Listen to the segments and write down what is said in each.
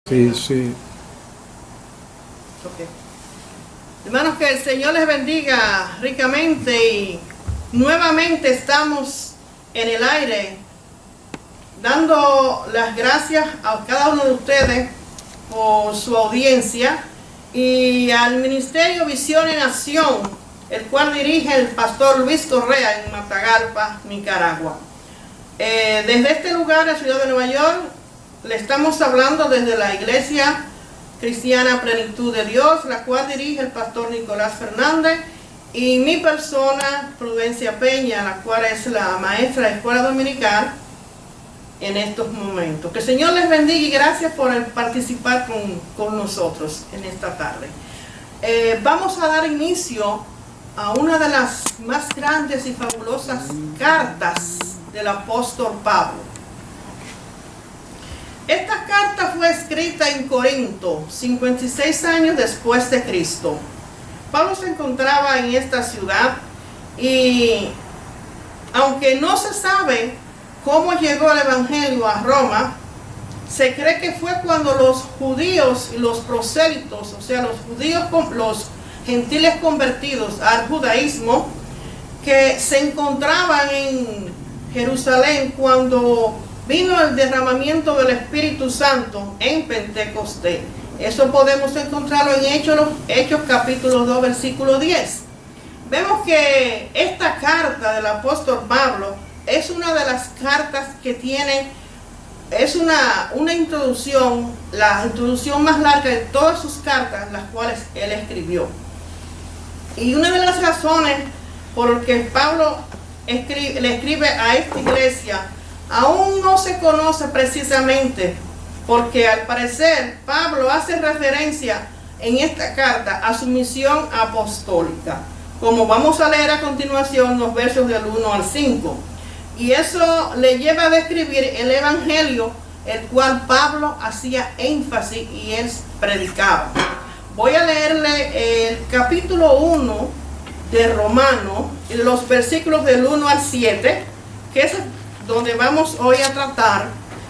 Sí, sí. Okay. Hermanos, que el Señor les bendiga ricamente y nuevamente estamos en el aire dando las gracias a cada uno de ustedes por su audiencia y al Ministerio Visión en Acción, el cual dirige el pastor Luis Correa en Matagalpa, Nicaragua. Desde este lugar, la ciudad de Nueva York, le estamos hablando desde la Iglesia Cristiana Plenitud de Dios, la cual dirige el pastor Nicolás Fernández, y mi persona, Prudencia Peña, la cual es la maestra de escuela dominical en estos momentos. Que el Señor les bendiga y gracias por participar con nosotros en esta tarde. Vamos a dar inicio a una de las más grandes y fabulosas cartas del apóstol Pablo. Esta carta fue escrita en Corinto, 56 años después de Cristo. Pablo se encontraba en esta ciudad y aunque no se sabe cómo llegó el evangelio a Roma, se cree que fue cuando los judíos y los prosélitos, o sea, los judíos, los gentiles convertidos al judaísmo, que se encontraban en Jerusalén cuando vino el derramamiento del Espíritu Santo en Pentecostés. Eso podemos encontrarlo en Hechos capítulo 2, versículo 10. Vemos que esta carta del apóstol Pablo es una de las cartas que tiene, es una introducción, la introducción más larga de todas sus cartas, las cuales él escribió. Y una de las razones por las que Pablo le escribe a esta iglesia aún no se conoce precisamente, porque al parecer Pablo hace referencia en esta carta a su misión apostólica, como vamos a leer a continuación los versos del 1 al 5. Y eso le lleva a describir el evangelio, el cual Pablo hacía énfasis y él predicaba. Voy a leerle el capítulo 1 de Romanos, los versículos del 1 al 7, que es donde vamos hoy a tratar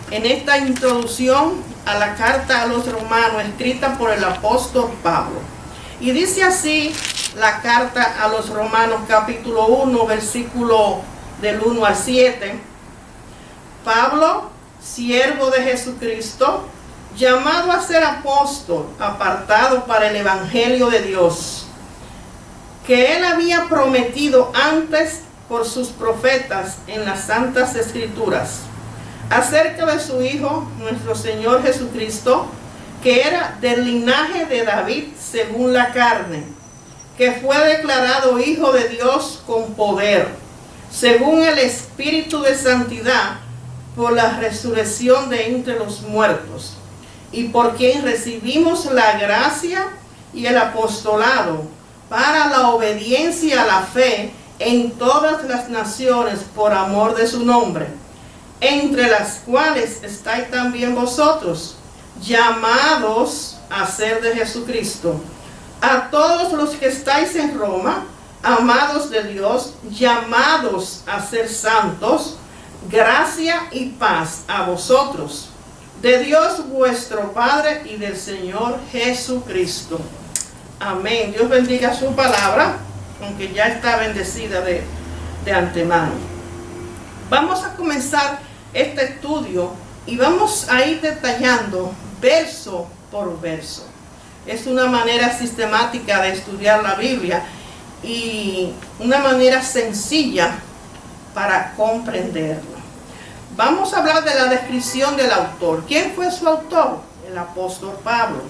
en esta introducción a la carta a los romanos escrita por el apóstol Pablo. Y dice así la carta a los romanos capítulo 1 versículo del 1 al 7. Pablo, siervo de Jesucristo, llamado a ser apóstol, apartado para el evangelio de Dios, que él había prometido antes por sus profetas en las santas escrituras, acerca de su Hijo, nuestro Señor Jesucristo, que era del linaje de David según la carne, que fue declarado Hijo de Dios con poder, según el Espíritu de Santidad, por la resurrección de entre los muertos, y por quien recibimos la gracia y el apostolado para la obediencia a la fe en todas las naciones por amor de su nombre, entre las cuales estáis también vosotros, llamados a ser de Jesucristo. A todos los que estáis en Roma, amados de Dios, llamados a ser santos, gracia y paz a vosotros, de Dios vuestro Padre y del Señor Jesucristo. Amén. Dios bendiga su palabra, aunque ya está bendecida de antemano. Vamos a comenzar este estudio y vamos a ir detallando verso por verso. Es una manera sistemática de estudiar la Biblia y una manera sencilla para comprenderla. Vamos a hablar de la descripción del autor. ¿Quién fue su autor? El apóstol Pablo.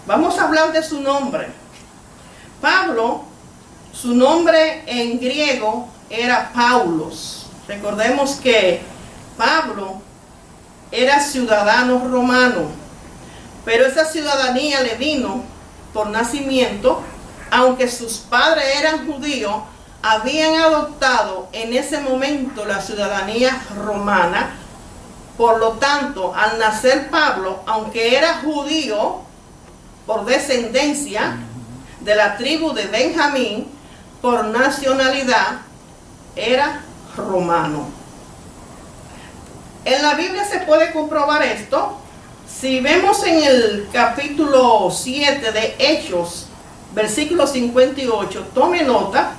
Vamos a hablar de su nombre. Pablo, su nombre en griego era Paulos. Recordemos que Pablo era ciudadano romano, pero esa ciudadanía le vino por nacimiento, aunque sus padres eran judíos, habían adoptado en ese momento la ciudadanía romana. Por lo tanto, al nacer Pablo, aunque era judío por descendencia de la tribu de Benjamín, por nacionalidad era romano. En la Biblia se puede comprobar esto Si vemos en el capítulo 7 de Hechos, versículo 58, tome nota,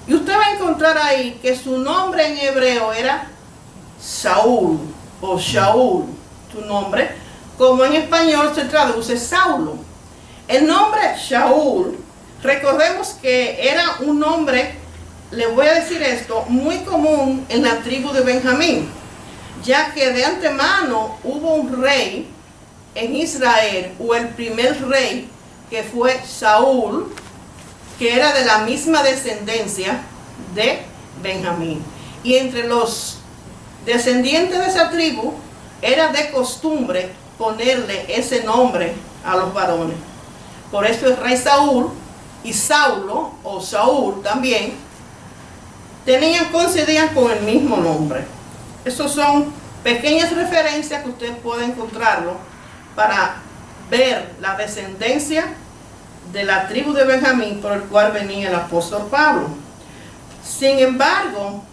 y usted va a encontrar ahí que su nombre en hebreo era Saúl o Shaul, su nombre, como en español se traduce Saulo. El nombre Shaul, recordemos que era un nombre, le voy a decir esto, muy común en la tribu de Benjamín, ya que de antemano hubo un rey en Israel, o el primer rey, que fue Saúl, que era de la misma descendencia de Benjamín. Y entre los descendientes de esa tribu, era de costumbre ponerle ese nombre a los varones. Por eso el rey Saúl y Saulo, o Saúl también, coincidían con el mismo nombre. Esas son pequeñas referencias que usted puede encontrarlo para ver la descendencia de la tribu de Benjamín por el cual venía el apóstol Pablo. Sin embargo,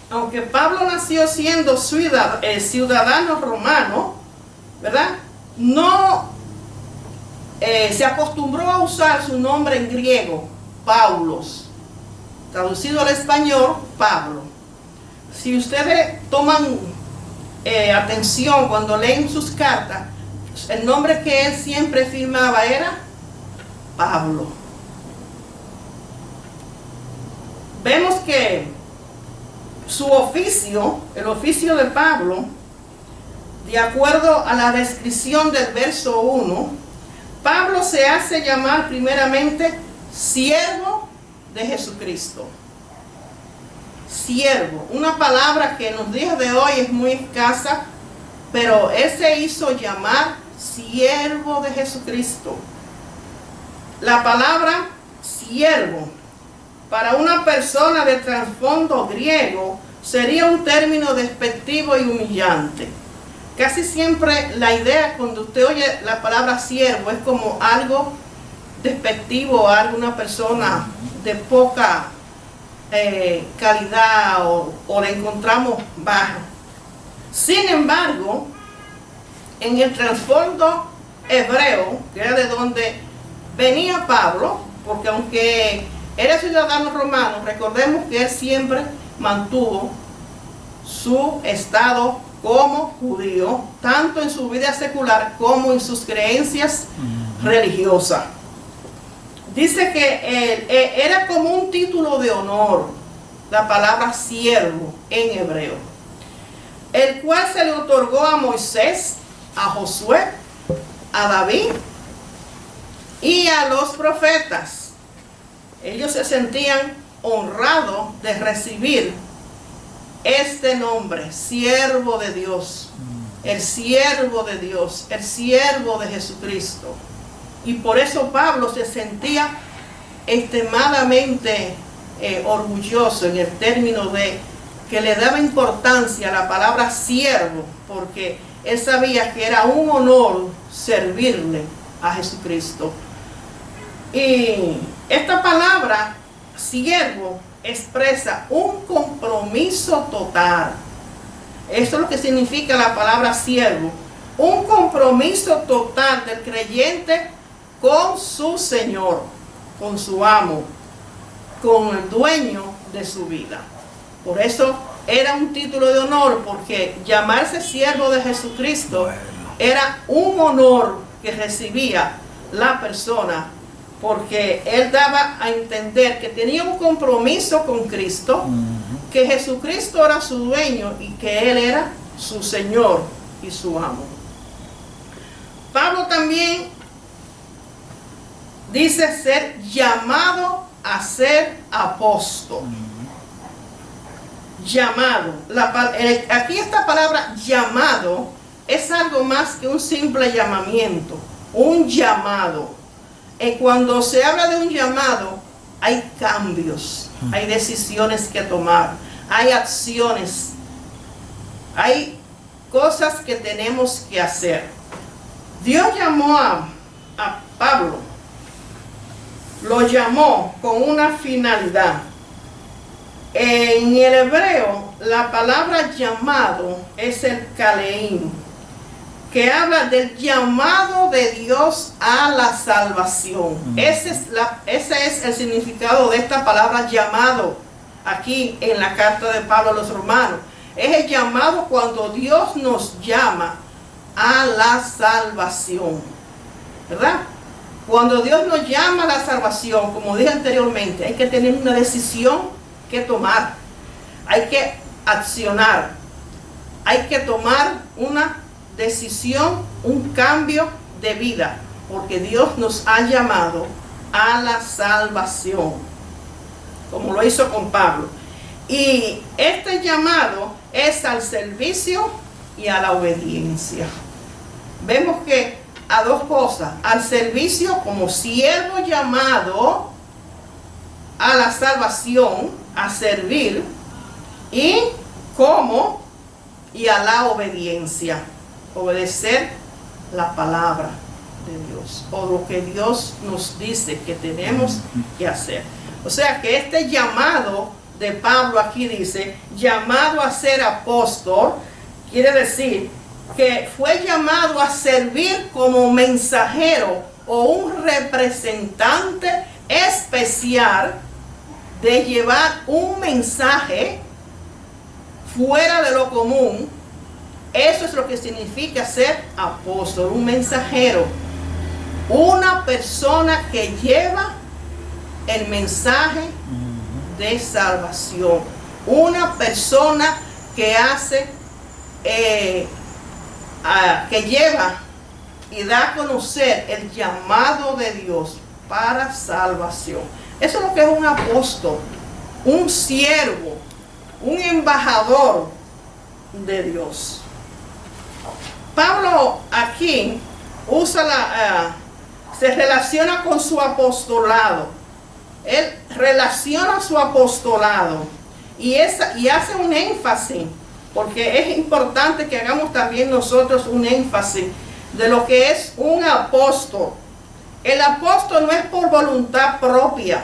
aunque Pablo nació siendo ciudadano romano, ¿verdad? No se acostumbró a usar su nombre en griego, Paulos, traducido al español, Pablo. Si ustedes toman atención cuando leen sus cartas, el nombre que él siempre firmaba era Pablo. Vemos que su oficio, el oficio de Pablo, de acuerdo a la descripción del verso 1, Pablo se hace llamar primeramente siervo de Jesucristo. Siervo, una palabra que en los días de hoy es muy escasa, pero él se hizo llamar siervo de Jesucristo. La palabra siervo para una persona de trasfondo griego sería un término despectivo y humillante. Casi siempre la idea cuando usted oye la palabra siervo es como algo despectivo a alguna persona de poca calidad o le encontramos baja. Sin embargo, en el trasfondo hebreo, que era de donde venía Pablo, porque aunque era ciudadano romano, recordemos que él siempre mantuvo su estado como judío, tanto en su vida secular como en sus creencias religiosas. Dice que era como un título de honor, la palabra siervo en hebreo, el cual se le otorgó a Moisés, a Josué, a David y a los profetas. Ellos se sentían honrados de recibir este nombre, siervo de Dios, el siervo de Dios, el siervo de Jesucristo. Y por eso Pablo se sentía extremadamente orgulloso en el término de que le daba importancia a la palabra siervo, porque él sabía que era un honor servirle a Jesucristo. Y esta palabra siervo expresa un compromiso total. Eso es lo que significa la palabra siervo, un compromiso total del creyente con su Señor, con su amo, con el dueño de su vida. Por eso era un título de honor, porque llamarse siervo de Jesucristo era un honor que recibía la persona, porque él daba a entender que tenía un compromiso con Cristo, que Jesucristo era su dueño y que él era su Señor y su amo. Pablo también dice ser llamado a ser apóstol. Llamado. Aquí esta palabra llamado es algo más que un simple llamamiento, un llamado. Cuando se habla de un llamado, hay cambios, hay decisiones que tomar, hay acciones, hay cosas que tenemos que hacer. Dios llamó a Pablo, lo llamó con una finalidad. En el hebreo, la palabra llamado es el kaleim, que habla del llamado de Dios a la salvación. Ese es el significado de esta palabra llamado aquí en la carta de Pablo a los romanos. Es el llamado cuando Dios nos llama a la salvación, ¿verdad? Cuando Dios nos llama a la salvación, como dije anteriormente, hay que tener una decisión que tomar, hay que accionar, hay que tomar una decisión, un cambio de vida, porque Dios nos ha llamado a la salvación, como lo hizo con Pablo. Y este llamado es al servicio y a la obediencia. Vemos que a dos cosas: al servicio como siervo llamado a la salvación, a servir, y a la obediencia, obedecer la palabra de Dios o lo que Dios nos dice que tenemos que hacer. O sea que este llamado de Pablo aquí dice, llamado a ser apóstol, quiere decir que fue llamado a servir como mensajero o un representante especial de llevar un mensaje fuera de lo común. Eso es lo que significa ser apóstol, un mensajero, una persona que lleva el mensaje de salvación, una persona que hace, que lleva y da a conocer el llamado de Dios para salvación. Eso es lo que es un apóstol, un siervo, un embajador de Dios. Pablo aquí se relaciona con su apostolado. Él relaciona su apostolado y hace un énfasis, porque es importante que hagamos también nosotros un énfasis de lo que es un apóstol. El apóstol no es por voluntad propia.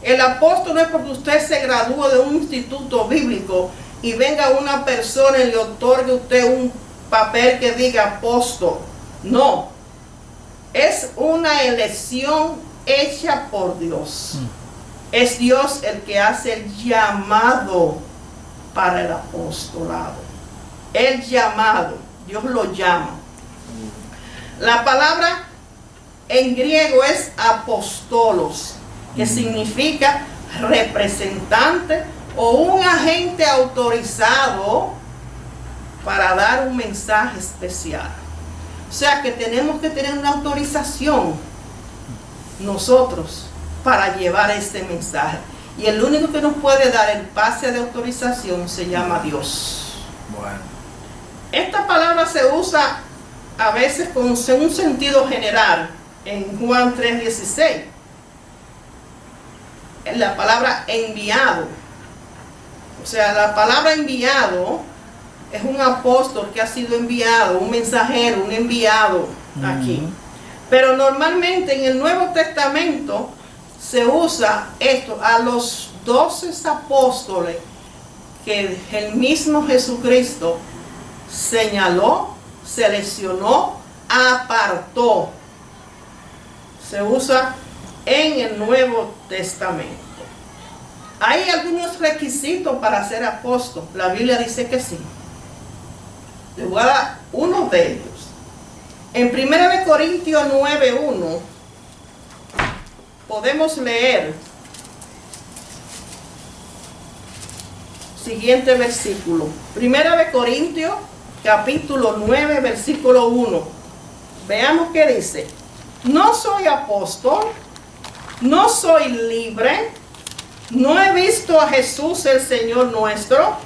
El apóstol no es porque usted se gradúe de un instituto bíblico y venga una persona y le otorgue a usted un papel que diga apóstol. No. Es una elección hecha por Dios. Es Dios el que hace el llamado para el apostolado. El llamado, Dios lo llama. La palabra en griego es apostolos, que significa representante o un agente autorizado para dar un mensaje especial. O sea que tenemos que tener una autorización nosotros para llevar este mensaje. Y el único que nos puede dar el pase de autorización se llama Dios. Bueno. Esta palabra se usa a veces con un sentido general en Juan 3:16. La palabra enviado. O sea, la palabra enviado es un apóstol que ha sido enviado, un mensajero, un enviado aquí. Pero normalmente en el Nuevo Testamento se usa esto a los 12 apóstoles que el mismo Jesucristo señaló, seleccionó, apartó. Se usa en el Nuevo Testamento. ¿Hay algunos requisitos para ser apóstol? La Biblia dice que sí. Les voy a dar uno de ellos. En 1 Corintios 9:1 podemos leer siguiente versículo. 1 Corintios capítulo 9 versículo 1. Veamos qué dice. No soy apóstol, no soy libre, no he visto a Jesús el Señor nuestro,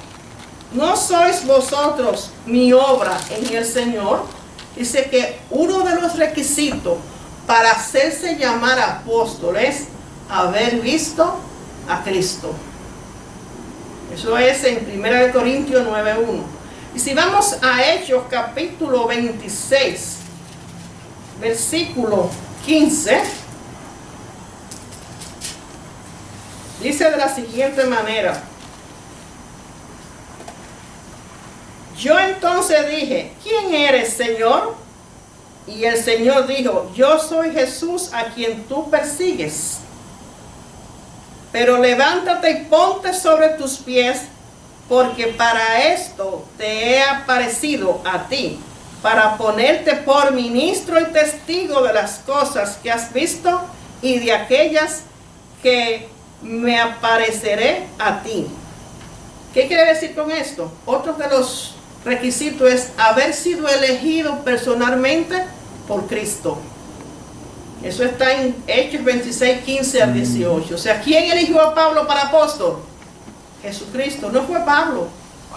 no sois vosotros mi obra en el Señor. Dice que uno de los requisitos para hacerse llamar apóstol es haber visto a Cristo. Eso es en 1 Corintios 9:1. Y si vamos a Hechos capítulo 26, versículo 15, dice de la siguiente manera. Yo entonces dije, ¿quién eres, Señor? Y el Señor dijo, yo soy Jesús a quien tú persigues. Pero levántate y ponte sobre tus pies, porque para esto te he aparecido a ti, para ponerte por ministro y testigo de las cosas que has visto y de aquellas que me apareceré a ti. ¿Qué quiere decir con esto? Otro de los requisitos es haber sido elegido personalmente por Cristo. Eso está en Hechos 26, 15 al 18. O sea, ¿quién eligió a Pablo para apóstol? Jesucristo. No fue Pablo,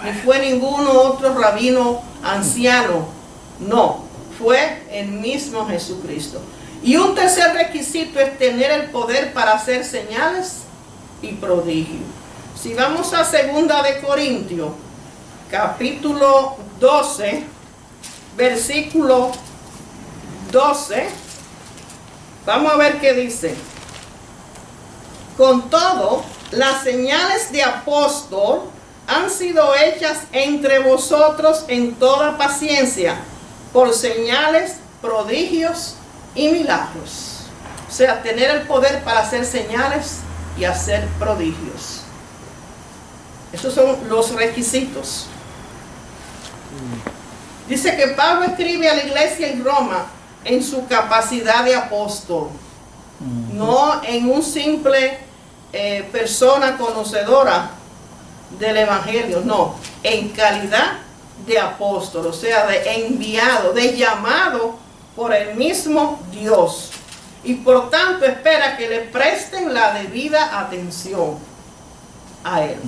ni fue ninguno otro rabino anciano. No, fue el mismo Jesucristo. Y un tercer requisito es tener el poder para hacer señales y prodigios. Si vamos a 2 de Corintios, capítulo 12, versículo 12, vamos a ver qué dice. Con todo, las señales de apóstol han sido hechas entre vosotros en toda paciencia, por señales, prodigios y milagros. O sea, tener el poder para hacer señales y hacer prodigios. Esos son los requisitos. Dice que Pablo escribe a la iglesia en Roma en su capacidad de apóstol, no en un simple persona conocedora del evangelio, no, en calidad de apóstol, o sea, de enviado, de llamado por el mismo Dios, y por tanto espera que le presten la debida atención a él.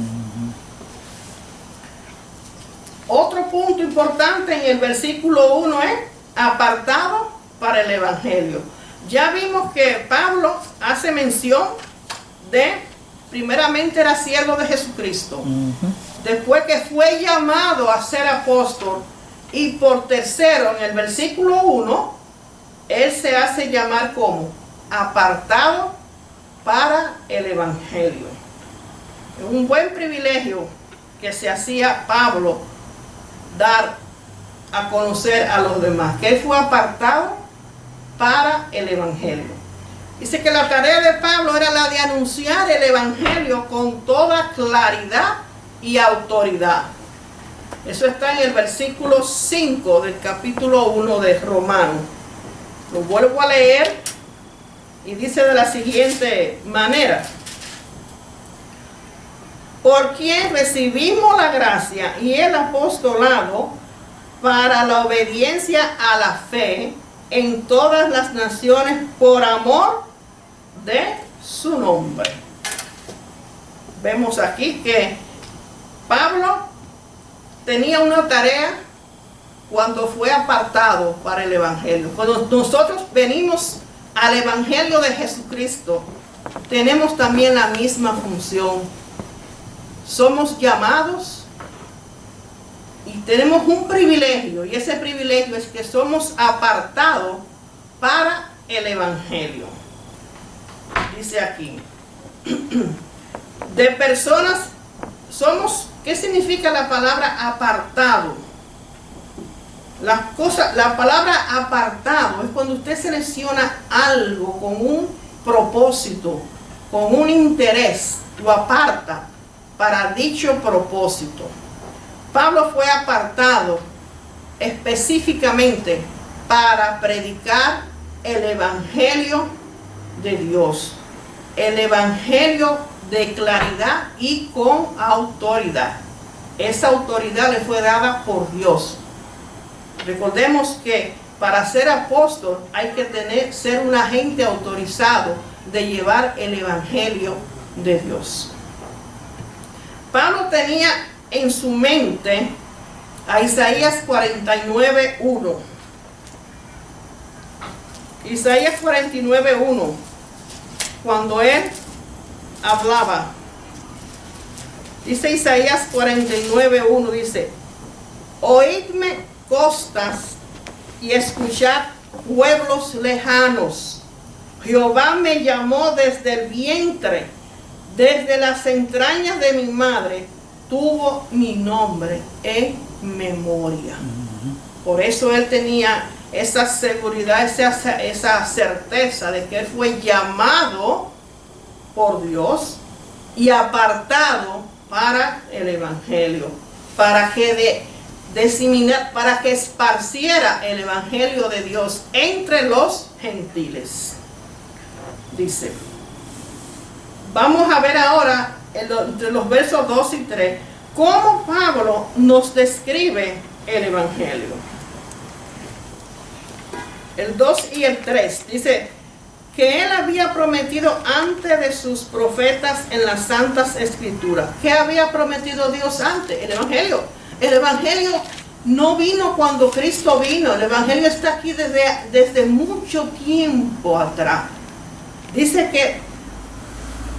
Otro punto importante en el versículo 1 es apartado para el evangelio. Ya vimos que Pablo hace mención de, primeramente era siervo de Jesucristo, después que fue llamado a ser apóstol, y por tercero, en el versículo 1, él se hace llamar como apartado para el evangelio. Es un buen privilegio que se hacía Pablo dar a conocer a los demás, que él fue apartado para el evangelio. Dice que la tarea de Pablo era la de anunciar el evangelio con toda claridad y autoridad. Eso está en el versículo 5 del capítulo 1 de Romanos. Lo vuelvo a leer y dice de la siguiente manera: por quien recibimos la gracia y el apostolado para la obediencia a la fe en todas las naciones por amor de su nombre. Vemos aquí que Pablo tenía una tarea cuando fue apartado para el evangelio. Cuando nosotros venimos al evangelio de Jesucristo, tenemos también la misma función. Somos llamados y tenemos un privilegio, y ese privilegio es que somos apartados para el evangelio. Dice aquí, de personas, somos, ¿qué significa la palabra apartado? La palabra apartado es cuando usted selecciona algo con un propósito, con un interés, lo aparta para dicho propósito. Pablo fue apartado específicamente para predicar el evangelio de Dios, el evangelio de claridad y con autoridad. Esa autoridad le fue dada por Dios. Recordemos que para ser apóstol hay que ser un agente autorizado de llevar el evangelio de Dios. Pablo tenía en su mente a Isaías 49:1. Isaías 49:1, cuando él hablaba, dice Isaías 49:1, dice: oídme costas y escuchad pueblos lejanos. Jehová me llamó desde el vientre, desde las entrañas de mi madre tuvo mi nombre en memoria. Por eso él tenía esa seguridad, esa certeza de que él fue llamado por Dios y apartado para el evangelio, para que para que esparciera el evangelio de Dios entre los gentiles. Dice, vamos a ver ahora entre los versos 2 y 3 cómo Pablo nos describe el evangelio. El 2 y el 3 dice que él había prometido antes de sus profetas en las santas escrituras. ¿Qué había prometido Dios antes? El evangelio. El evangelio no vino cuando Cristo vino. El evangelio está aquí desde mucho tiempo atrás. Dice que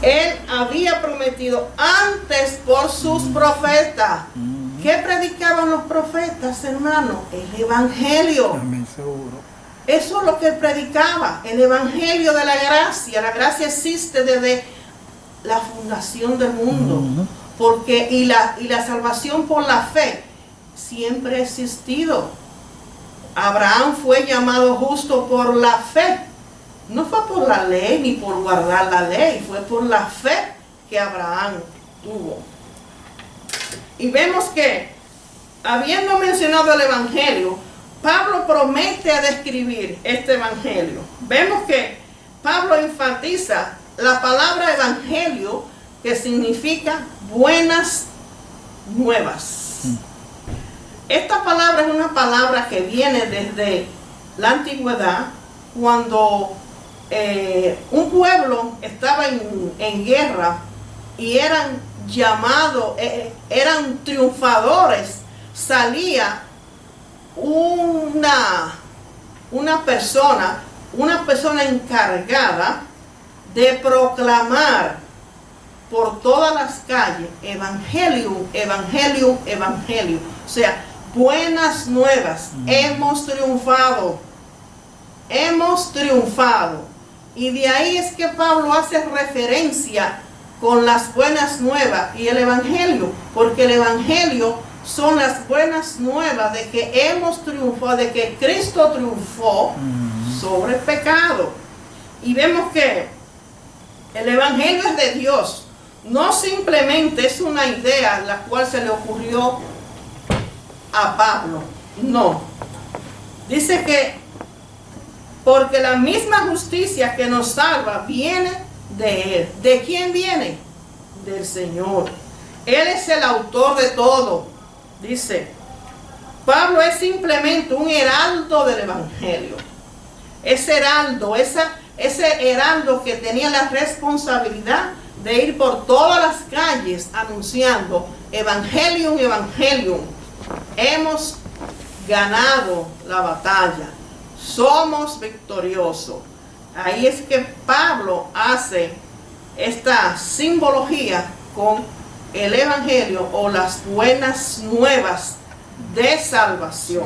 él había prometido antes por sus profetas. ¿Qué predicaban los profetas, hermano? El evangelio. Amén, seguro. Eso es lo que él predicaba, el evangelio de la gracia. La gracia existe desde la fundación del mundo. Porque y la salvación por la fe siempre ha existido. Abraham fue llamado justo por la fe. No fue por la ley ni por guardar la ley, fue por la fe que Abraham tuvo. Y vemos que, habiendo mencionado el evangelio, Pablo promete a describir este evangelio. Vemos que Pablo enfatiza la palabra evangelio, que significa buenas nuevas. Esta palabra es una palabra que viene desde la antigüedad, cuando un pueblo estaba en guerra y eran llamados, eran triunfadores. Salía una persona encargada de proclamar por todas las calles evangelium, evangelium, evangelium. O sea, buenas nuevas. Hemos triunfado. Hemos triunfado. Y de ahí es que Pablo hace referencia con las buenas nuevas y el evangelio, porque el evangelio son las buenas nuevas de que hemos triunfado, de que Cristo triunfó sobre el pecado. Y vemos que el evangelio es de Dios, no simplemente es una idea la cual se le ocurrió a Pablo, no. Dice que porque la misma justicia que nos salva viene de Él. ¿De quién viene? Del Señor. Él es el autor de todo. Dice, Pablo es simplemente un heraldo del evangelio. Ese heraldo, ese heraldo que tenía la responsabilidad de ir por todas las calles anunciando evangelium, evangelium. Hemos ganado la batalla. Somos victoriosos. Ahí es que Pablo hace esta simbología con el evangelio o las buenas nuevas de salvación.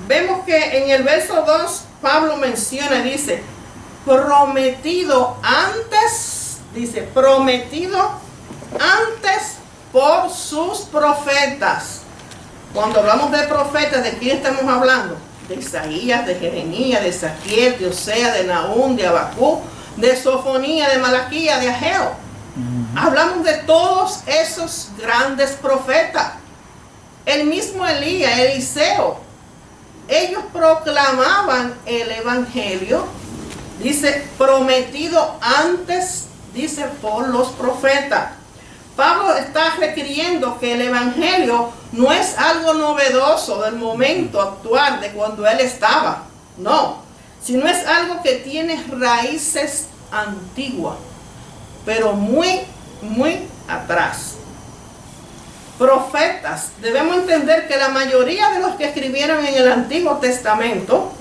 Vemos que en el verso 2 Pablo menciona, dice, prometido antes por sus profetas. Cuando hablamos de profetas, ¿de quién estamos hablando? De Isaías, de Jeremías, de Ezequiel, de Osea, de Nahum, de Habacuc, de Sofonía, de Malaquía, de Ageo. Hablamos de todos esos grandes profetas. El mismo Elías, Eliseo, ellos proclamaban el evangelio, dice, prometido antes, dice, por los profetas. Pablo está requiriendo que el evangelio no es algo novedoso del momento actual de cuando él estaba, no, sino es algo que tiene raíces antiguas, pero muy, muy atrás. Profetas, debemos entender que la mayoría de los que escribieron en el Antiguo Testamento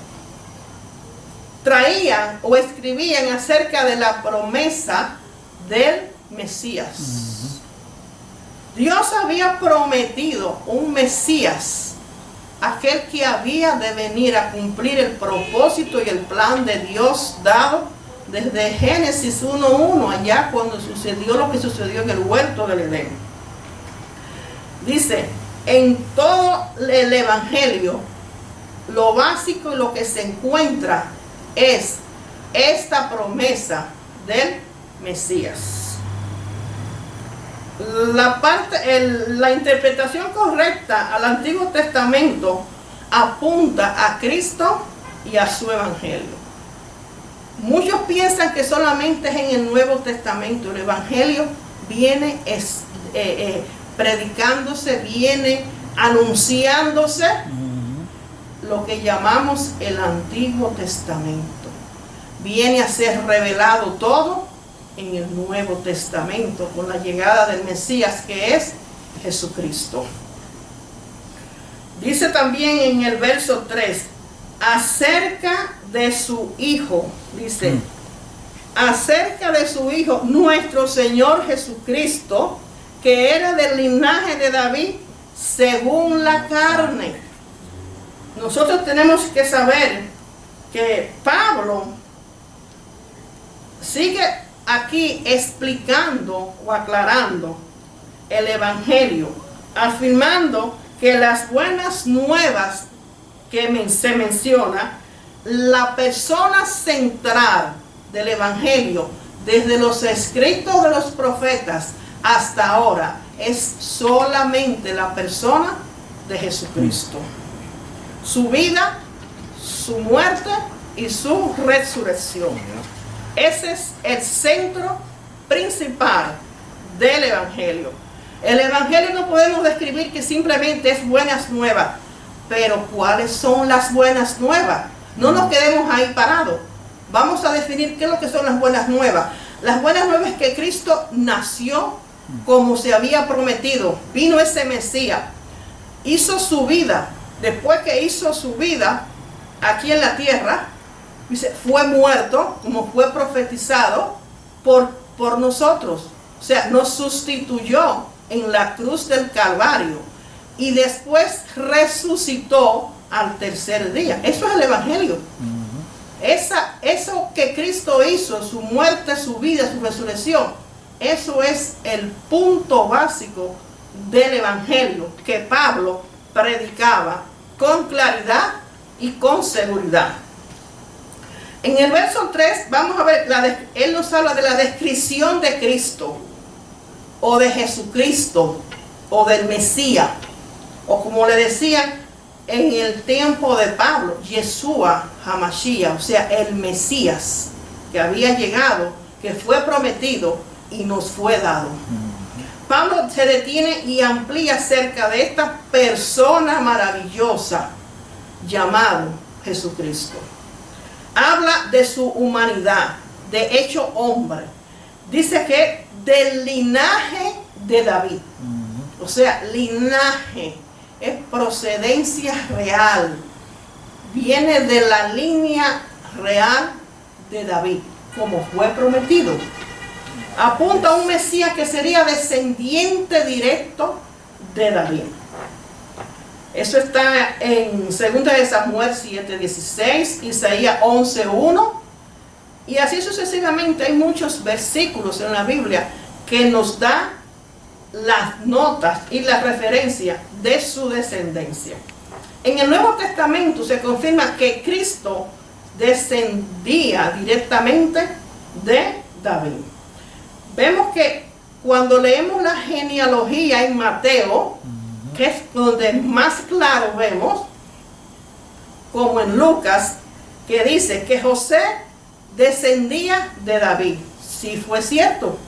traían o escribían acerca de la promesa del Mesías. Dios había prometido un Mesías, aquel que había de venir a cumplir el propósito y el plan de Dios dado desde Génesis 1:1, allá cuando sucedió lo que sucedió en el huerto del Edén. Dice, en todo el Evangelio, lo básico y lo que se encuentra es esta promesa del Mesías. La interpretación correcta al Antiguo Testamento apunta a Cristo y a su Evangelio. Muchos piensan que solamente es en el Nuevo Testamento. El Evangelio viene predicándose, viene anunciándose lo que llamamos el Antiguo Testamento. Viene a ser revelado todo en el Nuevo Testamento con la llegada del Mesías, que es Jesucristo. Dice también en el verso 3, acerca de su Hijo, dice, acerca de su Hijo, nuestro Señor Jesucristo, que era del linaje de David, según la carne. Nosotros tenemos que saber que Pablo sigue aquí explicando o aclarando el Evangelio, afirmando que las buenas nuevas que se menciona, la persona central del Evangelio, desde los escritos de los profetas hasta ahora, es solamente la persona de Jesucristo. Su vida, su muerte y su resurrección. Ese es el centro principal del Evangelio. El Evangelio no podemos describir que simplemente es buenas nuevas, pero ¿cuáles son las buenas nuevas? No nos quedemos ahí parados. Vamos a definir qué es lo que son las buenas nuevas. Las buenas nuevas es que Cristo nació como se había prometido. Vino ese Mesías, hizo su vida. Después que hizo su vida aquí en la tierra, dice, fue muerto, como fue profetizado por nosotros. O sea, nos sustituyó en la cruz del Calvario y después resucitó al tercer día. Eso es el Evangelio. Eso que Cristo hizo, su muerte, su vida, su resurrección, eso es el punto básico del Evangelio que Pablo predicaba con claridad y con seguridad. En el verso 3 vamos a ver, él nos habla de la descripción de Cristo, o de Jesucristo, o del Mesías, o como le decían en el tiempo de Pablo, Yeshua HaMashiach, o sea, el Mesías que había llegado, que fue prometido y nos fue dado. Pablo se detiene y amplía acerca de esta persona maravillosa llamado Jesucristo. Habla de su humanidad, de hecho hombre. Dice que del linaje de David. O sea, linaje es procedencia real. Viene de la línea real de David, como fue prometido. Apunta a un Mesías que sería descendiente directo de David. Eso está en 2 de Samuel 7:16, Isaías 11:1, y así sucesivamente. Hay muchos versículos en la Biblia que nos dan las notas y las referencias de su descendencia. En el Nuevo Testamento se confirma que Cristo descendía directamente de David. Vemos que cuando leemos la genealogía en Mateo, que es donde más claro vemos, como en Lucas, que dice que José descendía de David. Sí fue cierto,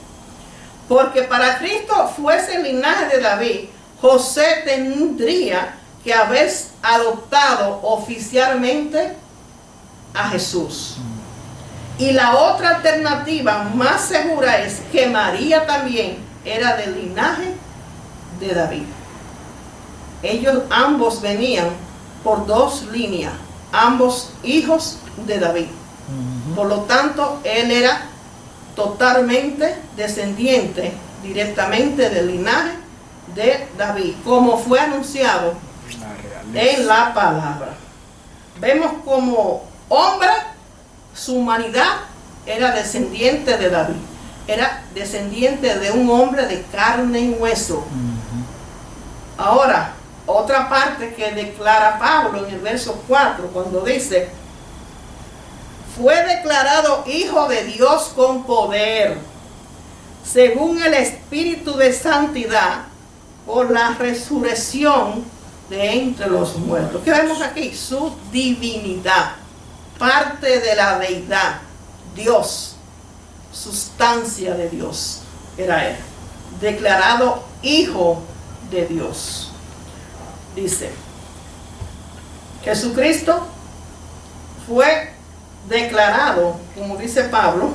porque para Cristo fuese el linaje de David, José tendría que haber adoptado oficialmente a Jesús. Y la otra alternativa más segura es que María también era del linaje de David. Ellos ambos venían por dos líneas, ambos hijos de David. Por lo tanto, él era totalmente descendiente directamente del linaje de David, como fue anunciado en la palabra. Vemos como hombre, su humanidad era descendiente de David, era descendiente de un hombre de carne y hueso. Ahora, otra parte que declara Pablo en el verso 4, cuando dice, fue declarado Hijo de Dios con poder, según el Espíritu de Santidad, por la resurrección de entre los muertos. ¿Qué vemos aquí? Su divinidad, parte de la deidad, Dios, sustancia de Dios, era él, declarado Hijo de Dios. Dice, Jesucristo fue declarado, como dice Pablo,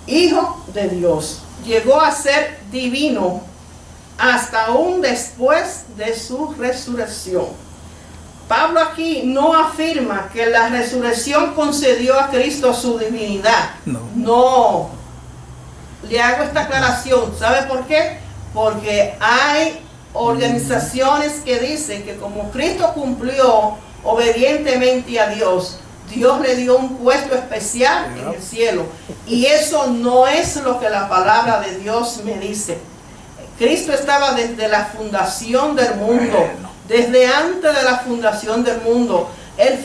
Hijo de Dios. Llegó a ser divino hasta aún después de su resurrección. Pablo aquí no afirma que la resurrección concedió a Cristo su divinidad. No. Le hago esta aclaración. ¿Sabe por qué? Porque hay organizaciones que dicen que como Cristo cumplió obedientemente a Dios, Dios le dio un puesto especial en el cielo. Y eso no es lo que la palabra de Dios me dice. Cristo estaba desde la fundación del mundo, desde antes de la fundación del mundo. Él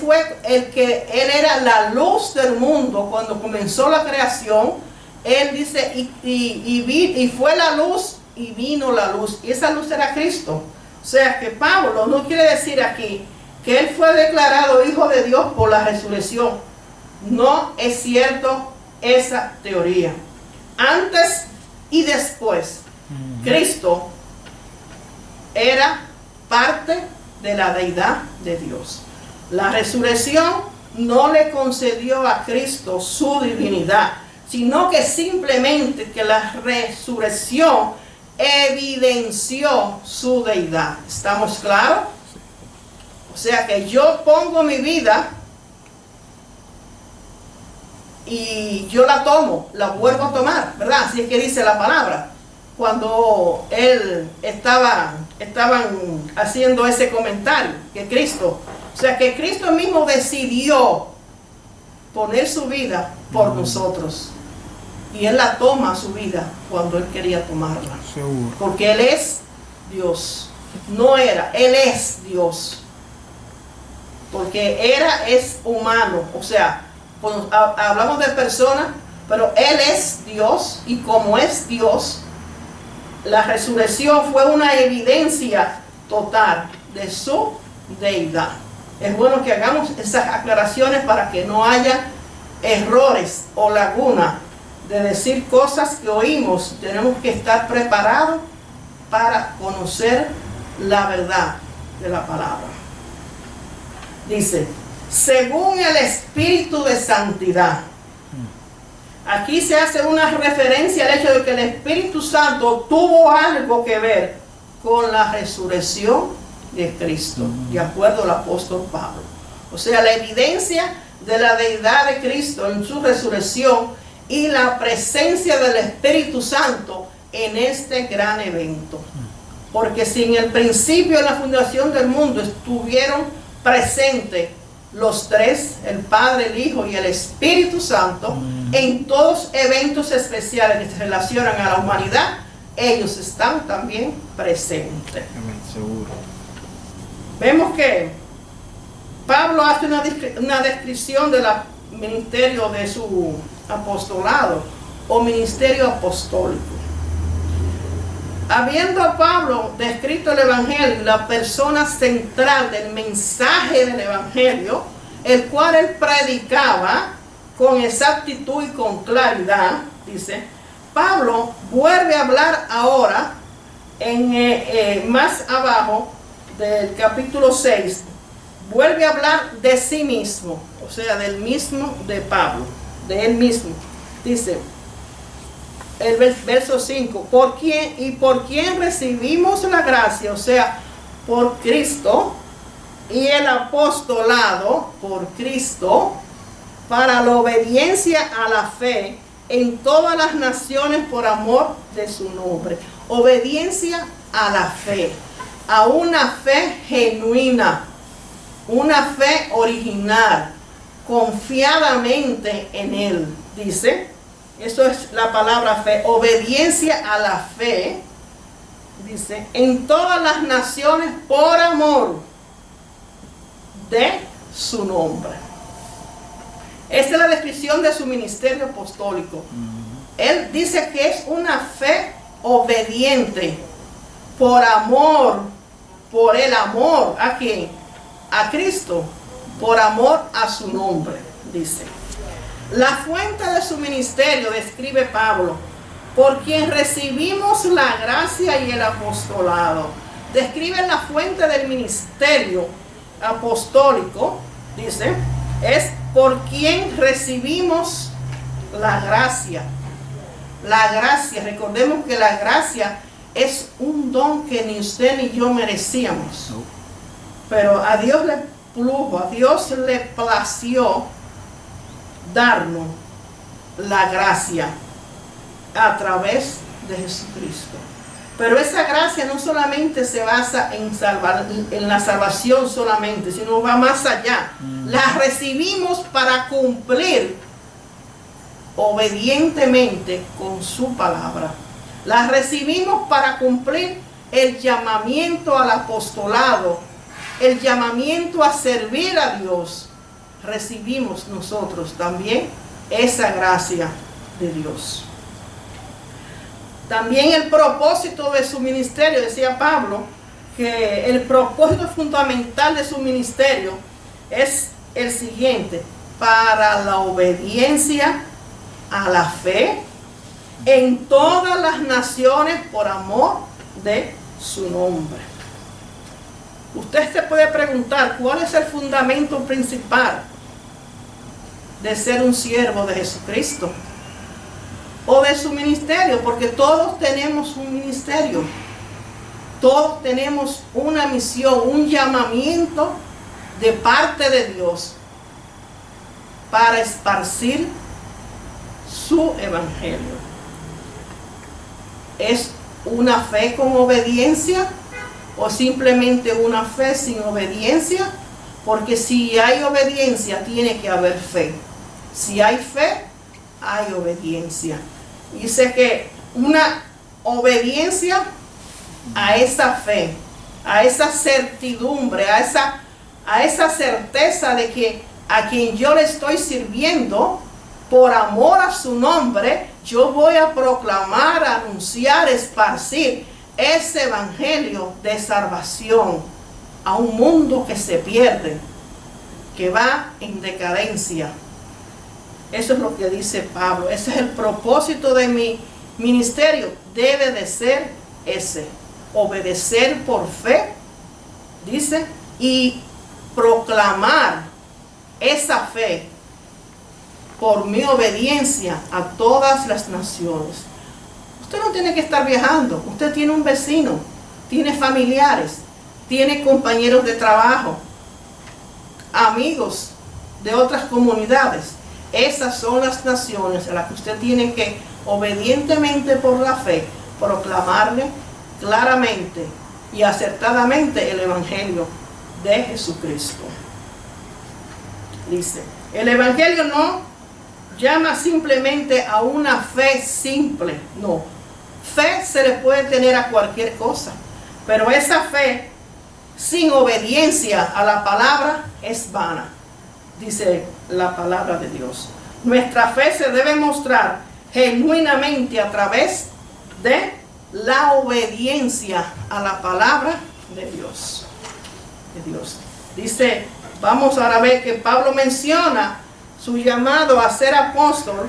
era la luz del mundo cuando comenzó la creación. Él dice, y fue la luz y vino la luz. Y esa luz era Cristo. O sea que Pablo no quiere decir aquí que él fue declarado Hijo de Dios por la resurrección. No es cierto esa teoría. Antes y después, Cristo era parte de la deidad de Dios. La resurrección no le concedió a Cristo su divinidad, sino que simplemente que la resurrección evidenció su deidad. ¿Estamos claros? O sea que yo pongo mi vida y yo la tomo, la vuelvo a tomar, ¿verdad? Así es que dice la palabra. Cuando estaban haciendo ese comentario, que Cristo, o sea que Cristo mismo decidió poner su vida por nosotros. Y Él la toma su vida cuando Él quería tomarla. Seguro. Porque Él es Dios. No era, Él es Dios. Porque es humano. O sea, cuando hablamos de personas, pero Él es Dios. Y como es Dios, la resurrección fue una evidencia total de su deidad. Es bueno que hagamos esas aclaraciones para que no haya errores o lagunas de decir cosas que oímos. Tenemos que estar preparados para conocer la verdad de la palabra. Dice, según el Espíritu de Santidad. Aquí se hace una referencia al hecho de que el Espíritu Santo tuvo algo que ver con la resurrección de Cristo, de acuerdo al apóstol Pablo. O sea, la evidencia de la deidad de Cristo en su resurrección y la presencia del Espíritu Santo en este gran evento. Porque si en el principio de la fundación del mundo estuvieron presentes los tres, el Padre, el Hijo y el Espíritu Santo, en todos eventos especiales que se relacionan a la humanidad, ellos están también presentes. Seguro. Vemos que Pablo hace una descripción del ministerio de su apostolado o ministerio apostólico. Habiendo Pablo descrito el Evangelio, la persona central del mensaje del Evangelio, el cual él predicaba con exactitud y con claridad, dice, Pablo vuelve a hablar ahora, más abajo del capítulo 6, vuelve a hablar de sí mismo, o sea, del mismo de Pablo, de él mismo. Dice, el verso 5, por quién recibimos la gracia, o sea, por Cristo, y el apostolado por Cristo, para la obediencia a la fe en todas las naciones por amor de su nombre. Obediencia a la fe, a una fe genuina, una fe original, confiadamente en Él, dice. Eso es la palabra fe, obediencia a la fe dice, en todas las naciones por amor de su nombre. Esta es la descripción de su ministerio apostólico. Él dice que es una fe obediente por amor, por el amor ¿a quién? A Cristo, por amor a su nombre, dice. La fuente de su ministerio, describe Pablo, por quien recibimos la gracia y el apostolado. Describe la fuente del ministerio apostólico, dice, es por quien recibimos la gracia. La gracia, recordemos que la gracia es un don que ni usted ni yo merecíamos. Pero a Dios le plugo, a Dios le plació darnos la gracia a través de Jesucristo. Pero esa gracia no solamente se basa en la salvación solamente, sino va más allá. La recibimos para cumplir obedientemente con su palabra. La recibimos para cumplir el llamamiento al apostolado, el llamamiento a servir a Dios. Recibimos nosotros también esa gracia de Dios. También el propósito de su ministerio, decía Pablo, que el propósito fundamental de su ministerio es el siguiente: para la obediencia a la fe en todas las naciones por amor de su nombre. Usted se puede preguntar, ¿cuál es el fundamento principal de ser un siervo de Jesucristo o de su ministerio? Porque todos tenemos un ministerio, todos tenemos una misión, un llamamiento de parte de Dios para esparcir su evangelio. ¿Es una fe con obediencia o simplemente una fe sin obediencia? Porque si hay obediencia, tiene que haber fe. Si hay fe, hay obediencia. Dice que una obediencia a esa fe, a esa certidumbre, a esa certeza de que a quien yo le estoy sirviendo, por amor a su nombre, yo voy a proclamar, anunciar, esparcir ese evangelio de salvación a un mundo que se pierde, que va en decadencia. Eso es lo que dice Pablo. Ese es el propósito de mi ministerio. Debe de ser ese: obedecer por fe, dice, y proclamar esa fe por mi obediencia a todas las naciones. Usted no tiene que estar viajando. Usted tiene un vecino, tiene familiares, tiene compañeros de trabajo, amigos de otras comunidades. Esas son las naciones a las que usted tiene que, obedientemente por la fe, proclamarle claramente y acertadamente el evangelio de Jesucristo. Dice, el evangelio no llama simplemente a una fe simple, no. Fe se le puede tener a cualquier cosa, pero esa fe sin obediencia a la palabra es vana, dice la palabra de Dios. Nuestra fe se debe mostrar genuinamente a través de la obediencia a la palabra de Dios. Dice, vamos ahora a ver que Pablo menciona su llamado a ser apóstol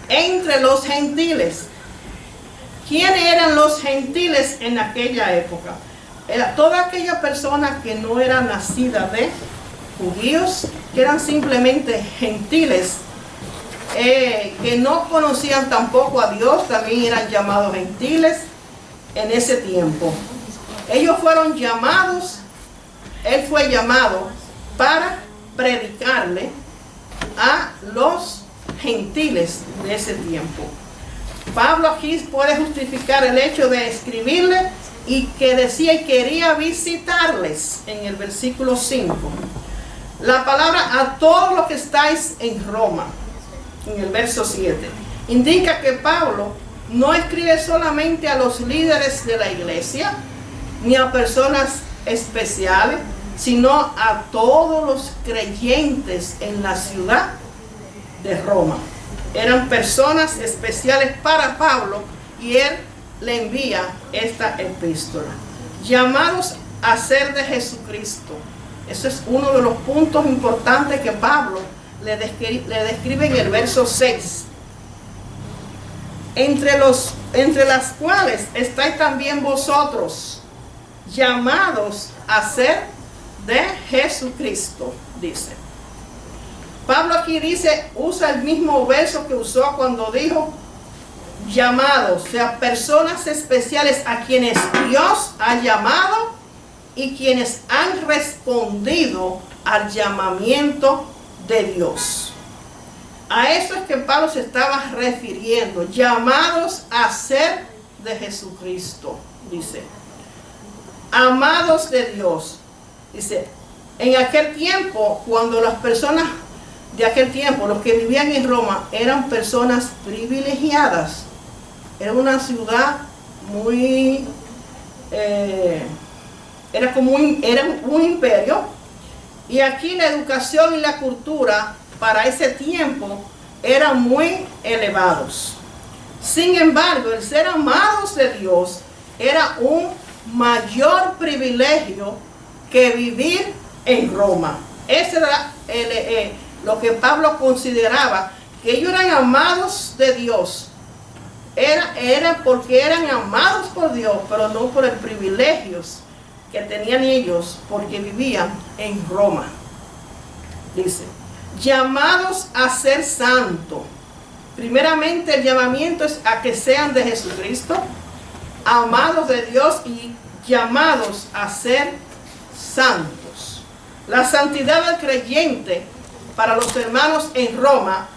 entre los gentiles. ¿Quiénes eran los gentiles en aquella época? Era toda aquella persona que no era nacida de judíos, que eran simplemente gentiles, que no conocían tampoco a Dios, también eran llamados gentiles en ese tiempo. Ellos fueron llamados, él fue llamado para predicarle a los gentiles de ese tiempo. Pablo aquí puede justificar el hecho de escribirle y que decía y quería visitarles en el versículo 5. La palabra a todos los que estáis en Roma, en el verso 7, indica que Pablo no escribe solamente a los líderes de la iglesia, ni a personas especiales, sino a todos los creyentes en la ciudad de Roma. Eran personas especiales para Pablo y él le envía esta epístola. Llamados a ser de Jesucristo. Eso es uno de los puntos importantes que Pablo le describe en el verso 6. Entre las cuales estáis también vosotros, llamados a ser de Jesucristo, dice. Pablo aquí usa el mismo verso que usó cuando dijo llamados, o sea, personas especiales a quienes Dios ha llamado y quienes han respondido al llamamiento de Dios. A eso es que Pablo se estaba refiriendo, llamados a ser de Jesucristo, dice. Amados de Dios, dice, en aquel tiempo, cuando las personas de aquel tiempo, los que vivían en Roma, eran personas privilegiadas. Era una ciudad muy, era un imperio, y aquí la educación y la cultura para ese tiempo eran muy elevados. Sin embargo, el ser amados de Dios era un mayor privilegio que vivir en Roma. Ese era lo que Pablo consideraba, que ellos eran amados de Dios. Era porque eran amados por Dios, pero no por los privilegios que tenían ellos, porque vivían en Roma. Dice, llamados a ser santos. Primeramente el llamamiento es a que sean de Jesucristo, amados de Dios y llamados a ser santos. La santidad del creyente para los hermanos en Roma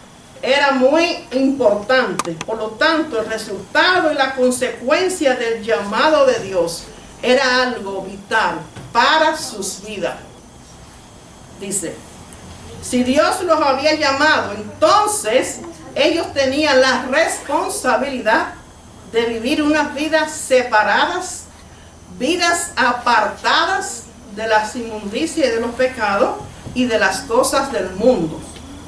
era muy importante. Por lo tanto, el resultado y la consecuencia del llamado de Dios era algo vital para sus vidas. Dice, si Dios los había llamado, entonces ellos tenían la responsabilidad de vivir unas vidas separadas, vidas apartadas de las inmundicias y de los pecados y de las cosas del mundo,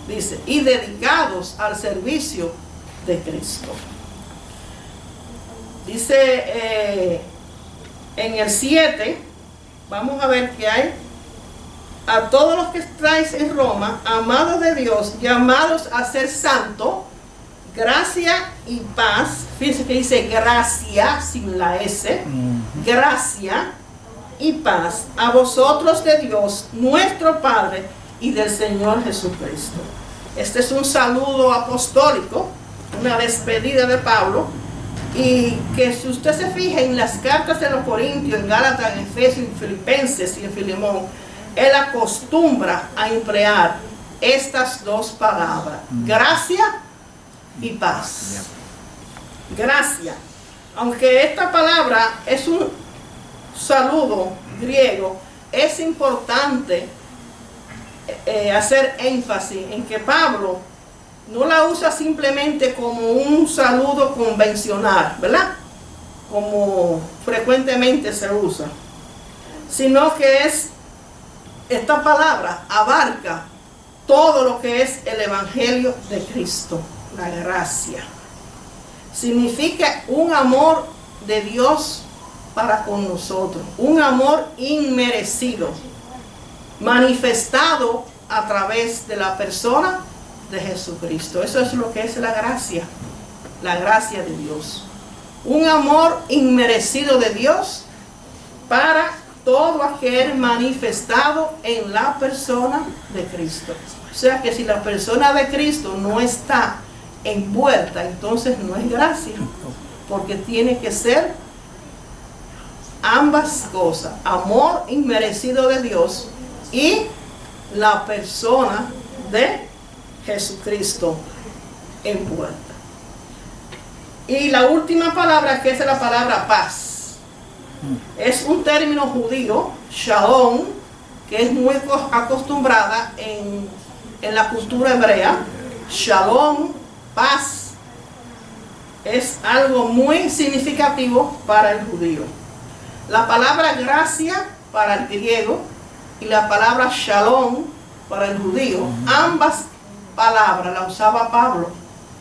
dice, y dedicados al servicio de Cristo. Dice en el 7, vamos a ver qué hay. A todos los que estáis en Roma, amados de Dios, llamados a ser santos, gracia y paz. Fíjense que dice gracia sin la S. Gracia y paz a vosotros de Dios, nuestro Padre, y del Señor Jesucristo. Este es un saludo apostólico, una despedida de Pablo, y que si usted se fija en las cartas de los Corintios, en Gálatas, en Efesios, en Filipenses y en Filemón, él acostumbra a emplear estas dos palabras, gracia y paz. Gracia, aunque esta palabra es un saludo griego, es importante hacer énfasis en que Pablo no la usa simplemente como un saludo convencional, ¿verdad? Como frecuentemente se usa, sino que esta palabra abarca todo lo que es el Evangelio de Cristo, la gracia. Significa un amor de Dios para con nosotros, un amor inmerecido, manifestado a través de la persona de Jesucristo. Eso es lo que es la gracia de Dios. Un amor inmerecido de Dios para todo aquel manifestado en la persona de Cristo. O sea que si la persona de Cristo no está envuelta, entonces no es gracia, porque tiene que ser ambas cosas, amor inmerecido de Dios y la persona de Jesucristo envuelta. Y la última palabra, que es la palabra paz, es un término judío, shalom, que es muy acostumbrada en la cultura hebrea. Shalom, paz, es algo muy significativo para el judío. La palabra gracia para el griego y la palabra shalom para el judío, ambas palabras las usaba Pablo,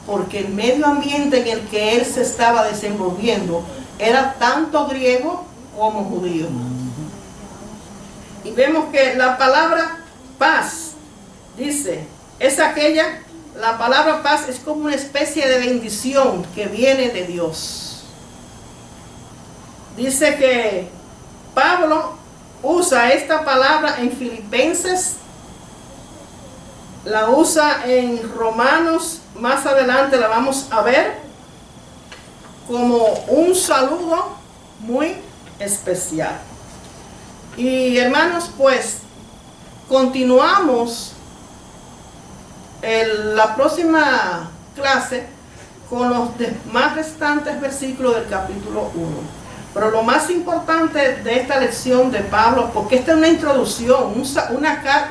porque el medio ambiente en el que él se estaba desenvolviendo era tanto griego como judío. Y vemos que la palabra paz, dice, es aquella, la palabra paz es como una especie de bendición que viene de Dios. Dice que Pablo usa esta palabra en Filipenses, la usa en Romanos, más adelante la vamos a ver, como un saludo muy especial. Y hermanos, pues continuamos la próxima clase con los demás restantes versículos del capítulo 1. Pero lo más importante de esta lección de Pablo, porque esta es una introducción,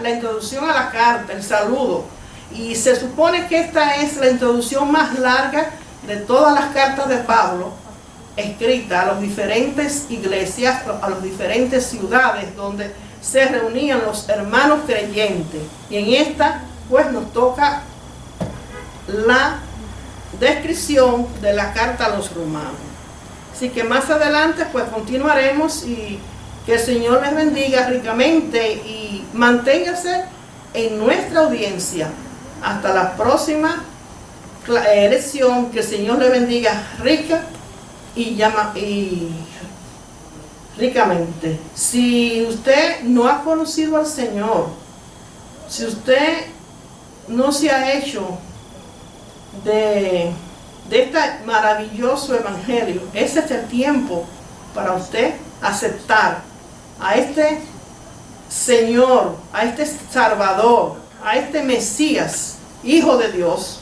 la introducción a la carta, el saludo, y se supone que esta es la introducción más larga de todas las cartas de Pablo, escrita a las diferentes iglesias, a las diferentes ciudades donde se reunían los hermanos creyentes. Y en esta pues nos toca la descripción de la carta a los romanos. Así que más adelante pues continuaremos, y que el Señor les bendiga ricamente y manténgase en nuestra audiencia hasta la próxima lección. Que el Señor les bendiga rica y ricamente. Si usted no ha conocido al Señor, si usted no se ha hecho de este maravilloso evangelio, ese es el tiempo para usted aceptar a este Señor, a este Salvador, a este Mesías, Hijo de Dios,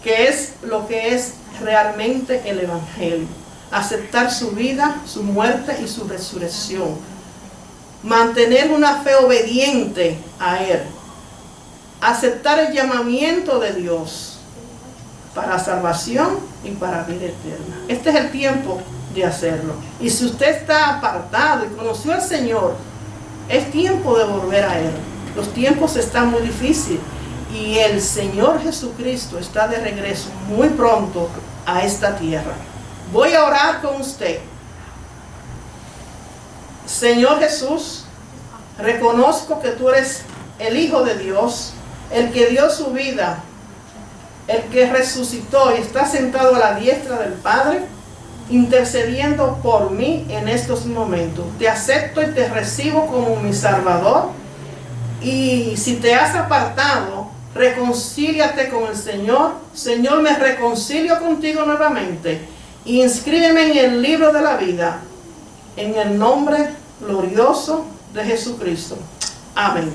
que es lo que es realmente el evangelio. Aceptar su vida, su muerte y su resurrección. Mantener una fe obediente a Él. Aceptar el llamamiento de Dios para salvación y para vida eterna. Este es el tiempo de hacerlo. Y si usted está apartado y conoció al Señor, es tiempo de volver a Él. Los tiempos están muy difíciles y el Señor Jesucristo está de regreso muy pronto a esta tierra. Voy a orar con usted. Señor Jesús, reconozco que tú eres el Hijo de Dios, el que dio su vida, el que resucitó y está sentado a la diestra del Padre, intercediendo por mí en estos momentos. Te acepto y te recibo como mi Salvador. Y si te has apartado, reconcíliate con el Señor. Señor, me reconcilio contigo nuevamente. Y inscríbeme en el libro de la vida, en el nombre glorioso de Jesucristo. Amén.